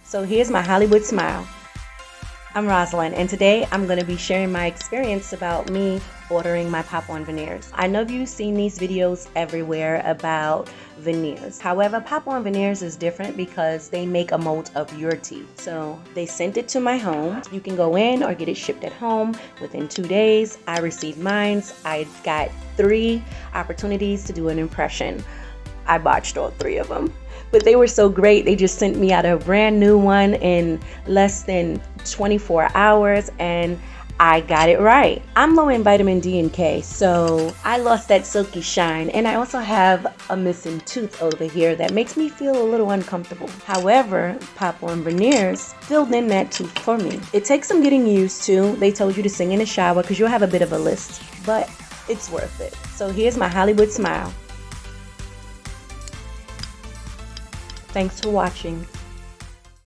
So here's my Hollywood smile. I'm Rosalyn, and today I'm going to be sharing my experience about me ordering my Pop On Veneers. I know you've seen these videos everywhere about veneers. However, Pop On Veneers is different because they make a mold of your teeth. So they sent it to my home. You can go in or get it shipped at home within 2 days. I received mine. I got 3 opportunities to do an impression. I botched all 3 of them, but they were so great. They just sent me out a brand new one in less than 24 hours and I got it right. I'm low in vitamin D and K, so I lost that silky shine, and I also have a missing tooth over here that makes me feel a little uncomfortable. However, Pop On Veneers filled in that tooth for me. It takes some getting used to. They told you to sing in the shower because you'll have a bit of a list, but it's worth it. So here's my Hollywood smile. Thanks for watching.